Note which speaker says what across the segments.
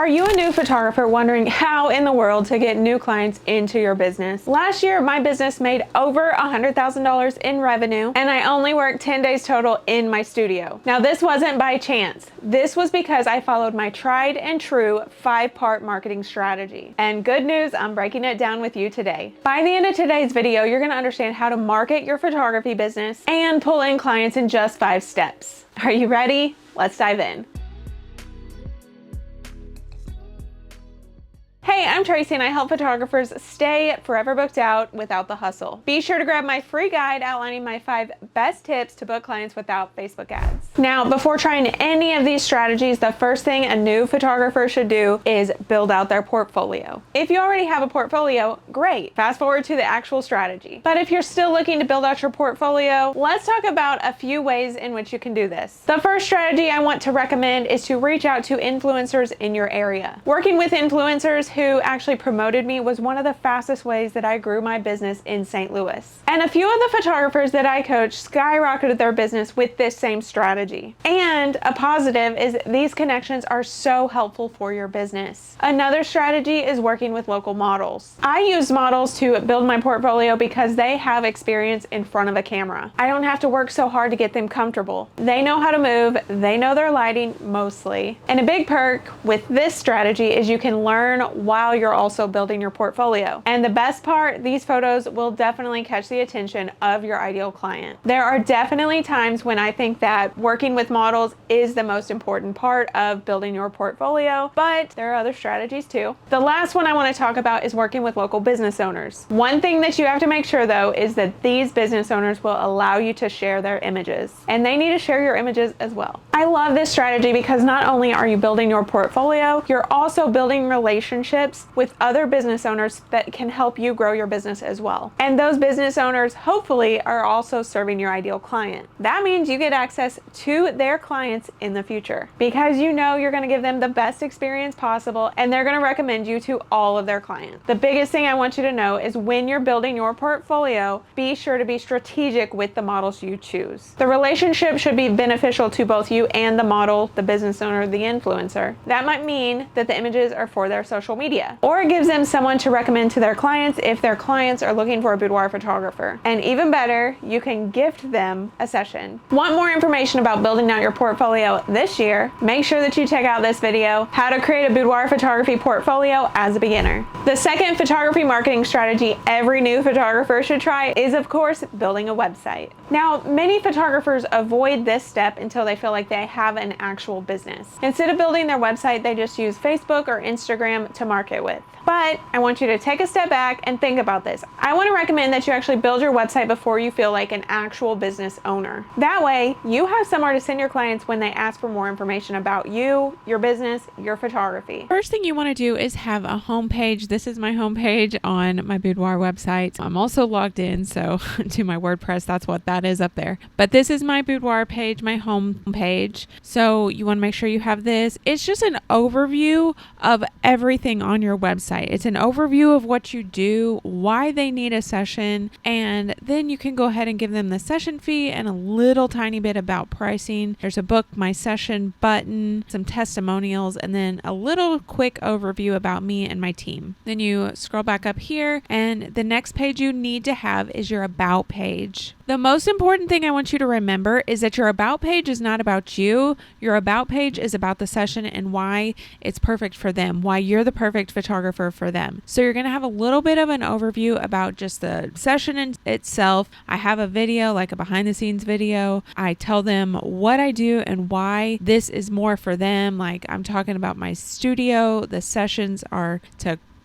Speaker 1: Are you a new photographer wondering how in the world to get new clients into your business? Last year, my business made over $100,000 in revenue, and I only worked 10 days total in my studio. Now, this wasn't by chance. This was because I followed my tried and true 5-part marketing strategy. And good news, I'm breaking it down with you today. By the end of today's video, you're gonna understand how to market your photography business and pull in clients in just 5 steps. Are you ready? Let's dive in. Hey, I'm Tracy and I help photographers stay forever booked out without the hustle. Be sure to grab my free guide outlining my 5 best tips to book clients without Facebook ads. Now, before trying any of these strategies, the first thing a new photographer should do is build out their portfolio. If you already have a portfolio, great. Fast forward to the actual strategy. But if you're still looking to build out your portfolio, let's talk about a few ways in which you can do this. The first strategy I want to recommend is to reach out to influencers in your area. Working with influencers who actually promoted me was one of the fastest ways that I grew my business in St. Louis. And a few of the photographers that I coached skyrocketed their business with this same strategy. And a positive is these connections are so helpful for your business. Another strategy is working with local models. I use models to build my portfolio because they have experience in front of a camera. I don't have to work so hard to get them comfortable. They know how to move, they know their lighting mostly. And a big perk with this strategy is you can learn while you're also building your portfolio. And the best part, these photos will definitely catch the attention of your ideal client. There are definitely times when I think that working with models is the most important part of building your portfolio, but there are other strategies too. The last one I want to talk about is working with local business owners. One thing that you have to make sure though is that these business owners will allow you to share their images, and they need to share your images as well. I love this strategy because not only are you building your portfolio, you're also building relationships with other business owners that can help you grow your business as well. And those business owners hopefully are also serving your ideal client. That means you get access to their clients in the future because you know you're going to give them the best experience possible and they're going to recommend you to all of their clients. The biggest thing I want you to know is when you're building your portfolio, be sure to be strategic with the models you choose. The relationship should be beneficial to both you and the model, the business owner, the influencer. That might mean that the images are for their social media, or it gives them someone to recommend to their clients if their clients are looking for a boudoir photographer. And even better, you can gift them a session. Want more information about building out your portfolio this year? Make sure that you check out this video, How to Create a Boudoir Photography Portfolio as a Beginner. The second photography marketing strategy every new photographer should try is, of course, building a website. Now, many photographers avoid this step until they feel like they have an actual business. Instead of building their website, they just use Facebook or Instagram to market with. But I want you to take a step back and think about this. I want to recommend that you actually build your website before you feel like an actual business owner. That way, you have somewhere to send your clients when they ask for more information about you, your business, your photography.
Speaker 2: First thing you want to do is have a homepage. This is my homepage on my boudoir website. I'm also logged in, so to my WordPress, that's what that is up there. But this is my boudoir page, my home page. So you want to make sure you have this. It's just an overview of everything on your website. It's an overview of what you do, why they need a session, and then you can go ahead and give them the session fee and a little tiny bit about pricing. There's a book my session button, some testimonials, and then a little quick overview about me and my team. Then you scroll back up here, and the next page you need to have is your about page. The most important thing I want you to remember is that your about page is not about you. Your about page is about the session and why it's perfect for them, why you're the perfect photographer for them. So you're going to have a little bit of an overview about just the session in itself. I have a video, like a behind the scenes video. I tell them what I do and why this is more for them. Like I'm talking about my studio. The sessions are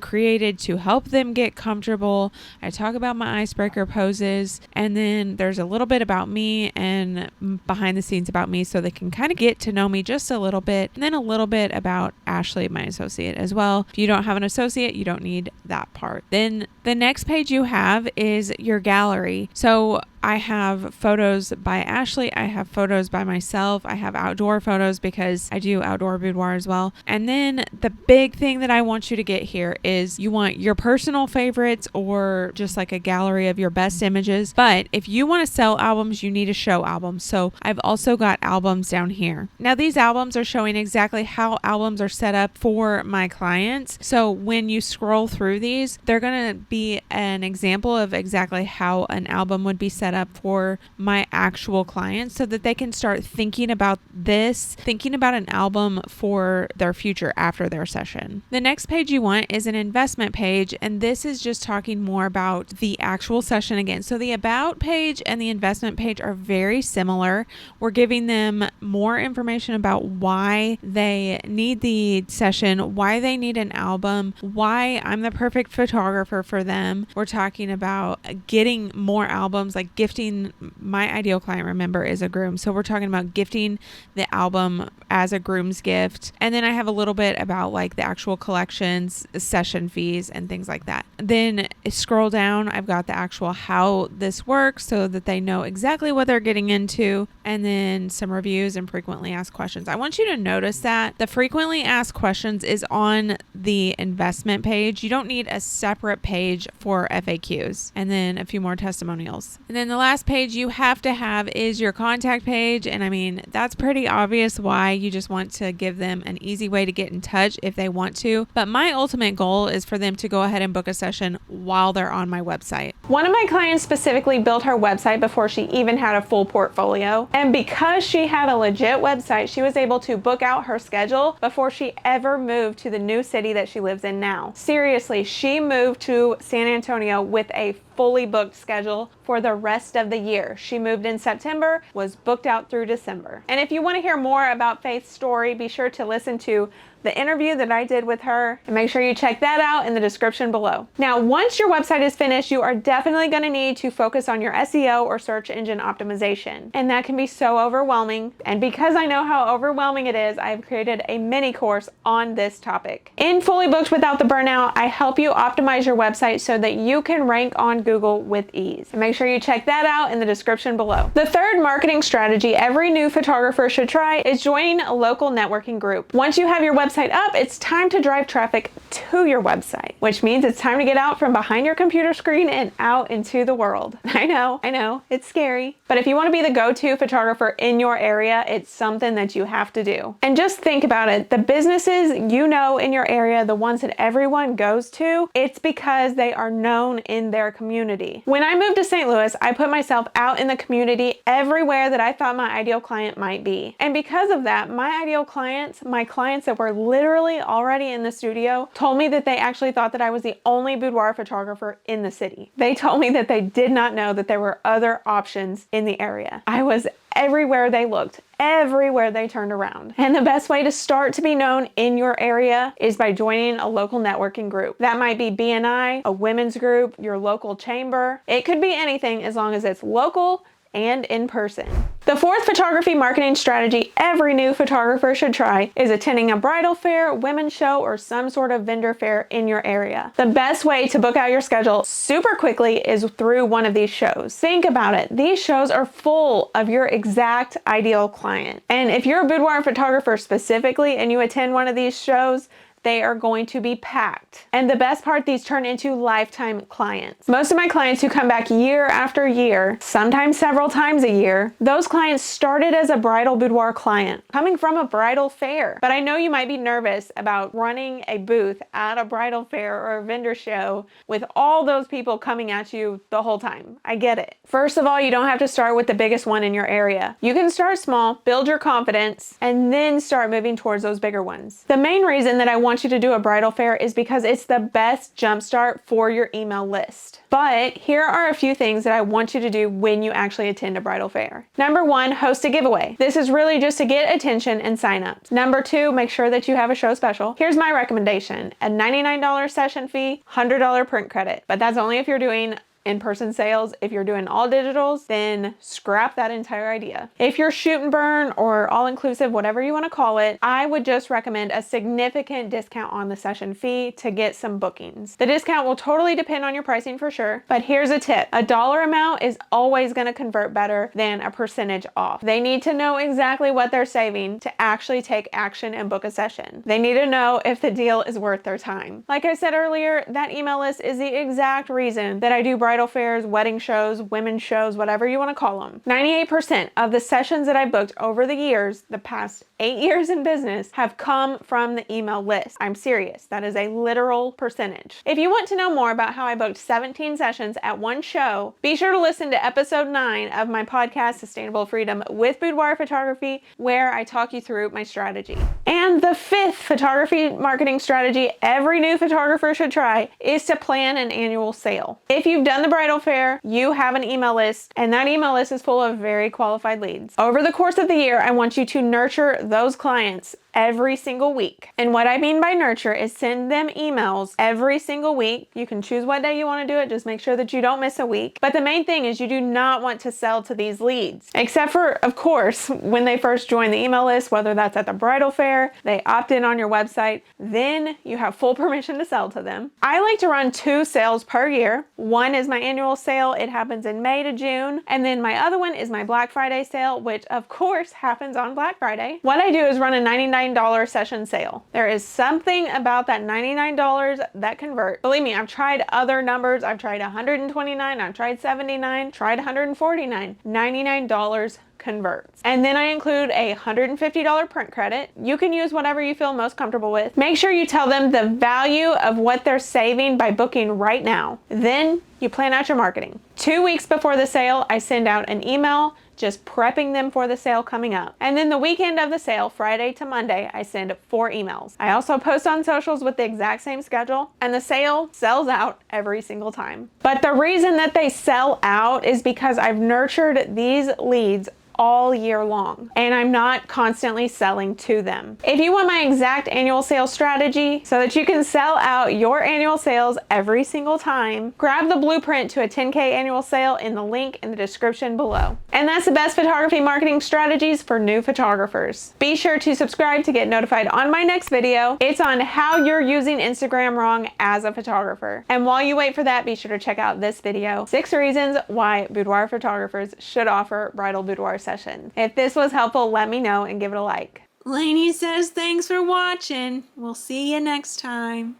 Speaker 2: created to help them get comfortable. I talk about my icebreaker poses, and then there's a little bit about me and behind the scenes about me so they can kind of get to know me just a little bit, and then a little bit about Ashley, my associate, as well. If you don't have an associate, you don't need that part. Then the next page you have is your gallery. So I have photos by Ashley. I have photos by myself. I have outdoor photos because I do outdoor boudoir as well. And then the big thing that I want you to get here is you want your personal favorites or just like a gallery of your best images. But if you want to sell albums, you need to show albums. So I've also got albums down here. Now these albums are showing exactly how albums are set up for my clients. So when you scroll through these, they're going to be an example of exactly how an album would be set up for my actual clients so that they can start thinking about an album for their future after their session. The next page you want is an investment page, and this is just talking more about the actual session again. So the about page and the investment page are very similar. We're giving them more information about why they need the session, why they need an album, why I'm the perfect photographer for them. We're talking about getting more albums, like gifting. My ideal client, remember, is a groom. So we're talking about gifting the album as a groom's gift. And then I have a little bit about like the actual collections, session fees, and things like that. Then scroll down, I've got the actual how this works so that they know exactly what they're getting into, and then some reviews and frequently asked questions. I want you to notice that the frequently asked questions is on the investment page. You don't need a separate page for FAQs, and then a few more testimonials. And then the last page you have to have is your contact page. And I mean, that's pretty obvious why. You just want to give them an easy way to get in touch if they want to. But my ultimate goal is for them to go ahead and book a session while they're on my website.
Speaker 1: One of my clients specifically built her website before she even had a full portfolio. And because she had a legit website, she was able to book out her schedule before she ever moved to the new city that she lives in now. Seriously, she moved to San Antonio with a fully booked schedule for the rest of the year. She moved in September, was booked out through December. And if you want to hear more about Faith's story, be sure to listen to the interview that I did with her, and make sure you check that out in the description below. Now, once your website is finished, you are definitely going to need to focus on your SEO or search engine optimization. And that can be so overwhelming. And because I know how overwhelming it is, I've created a mini course on this topic. In Fully Booked Without the Burnout, I help you optimize your website so that you can rank on Google with ease. And make sure you check that out in the description below. The third marketing strategy every new photographer should try is joining a local networking group. Once you have your website up, it's time to drive traffic to your website, which means it's time to get out from behind your computer screen and out into the world. I know, it's scary. But if you want to be the go-to photographer in your area, it's something that you have to do. And just think about it. The businesses you know in your area, the ones that everyone goes to, it's because they are known in their community. When I moved to St. Louis, I put myself out in the community everywhere that I thought my ideal client might be. And because of that, my ideal clients, my clients that were literally already in the studio, told me that they actually thought that I was the only boudoir photographer in the city. They told me that they did not know that there were other options in the area. I was everywhere they looked, everywhere they turned around. And the best way to start to be known in your area is by joining a local networking group. That might be BNI, a women's group, your local chamber. It could be anything as long as it's local and in person. The fourth photography marketing strategy every new photographer should try is attending a bridal fair, women's show, or some sort of vendor fair in your area. The best way to book out your schedule super quickly is through one of these shows. Think about it. These shows are full of your exact ideal client. And if you're a boudoir photographer specifically and you attend one of these shows, they are going to be packed. And the best part, these turn into lifetime clients. Most of my clients who come back year after year, sometimes several times a year, those clients started as a bridal boudoir client, coming from a bridal fair. But I know you might be nervous about running a booth at a bridal fair or a vendor show with all those people coming at you the whole time. I get it. First of all, you don't have to start with the biggest one in your area. You can start small, build your confidence, and then start moving towards those bigger ones. The main reason that I want you to do a bridal fair is because it's the best jumpstart for your email list. But here are a few things that I want you to do when you actually attend a bridal fair. Number one, host a giveaway. This is really just to get attention and signups. Number two, make sure that you have a show special. Here's my recommendation: a $99 session fee, $100 print credit. But that's only if you're doing in-person sales. If you're doing all digitals, then scrap that entire idea. If you're shoot and burn or all-inclusive, whatever you want to call it, I would just recommend a significant discount on the session fee to get some bookings. The discount will totally depend on your pricing for sure, but here's a tip. A dollar amount is always going to convert better than a percentage off. They need to know exactly what they're saving to actually take action and book a session. They need to know if the deal is worth their time. Like I said earlier, that email list is the exact reason that I do bridal fairs, wedding shows, women's shows, whatever you want to call them. 98% of the sessions that I booked over the years, the past 8 years in business, have come from the email list. I'm serious. That is a literal percentage. If you want to know more about how I booked 17 sessions at one show, be sure to listen to episode 9 of my podcast, Sustainable Freedom with Boudoir Photography, where I talk you through my strategy. And the 5th photography marketing strategy every new photographer should try is to plan an annual sale. If you've done the bridal fair, you have an email list, and that email list is full of very qualified leads. Over the course of the year, I want you to nurture those clients every single week. And what I mean by nurture is send them emails every single week. You can choose what day you want to do it. Just make sure that you don't miss a week. But the main thing is you do not want to sell to these leads, except for, of course, when they first join the email list, whether that's at the bridal fair, they opt in on your website, then you have full permission to sell to them. I like to run 2 sales per year. One is my annual sale. It happens in May to June. And then my other one is my Black Friday sale, which of course happens on Black Friday. What I do is run a $99 session sale. There is something about that $99 that convert. Believe me, I've tried other numbers. I've tried $129, I've tried $79, tried $149. $99 converts. And then I include a $150 print credit. You can use whatever you feel most comfortable with. Make sure you tell them the value of what they're saving by booking right now. Then you plan out your marketing. 2 weeks before the sale, I send out an email just prepping them for the sale coming up. And then the weekend of the sale, Friday to Monday, I send 4 emails. I also post on socials with the exact same schedule, and the sale sells out every single time. But the reason that they sell out is because I've nurtured these leads all year long, and I'm not constantly selling to them. If you want my exact annual sales strategy so that you can sell out your annual sales every single time, grab the blueprint to a 10K annual sale in the link in the description below. And that's the best photography marketing strategies for new photographers. Be sure to subscribe to get notified on my next video. It's on how you're using Instagram wrong as a photographer. And while you wait for that, be sure to check out this video, 6 reasons why boudoir photographers should offer bridal boudoir session. If this was helpful, let me know and give it a like. Lainey says thanks for watching. We'll see you next time.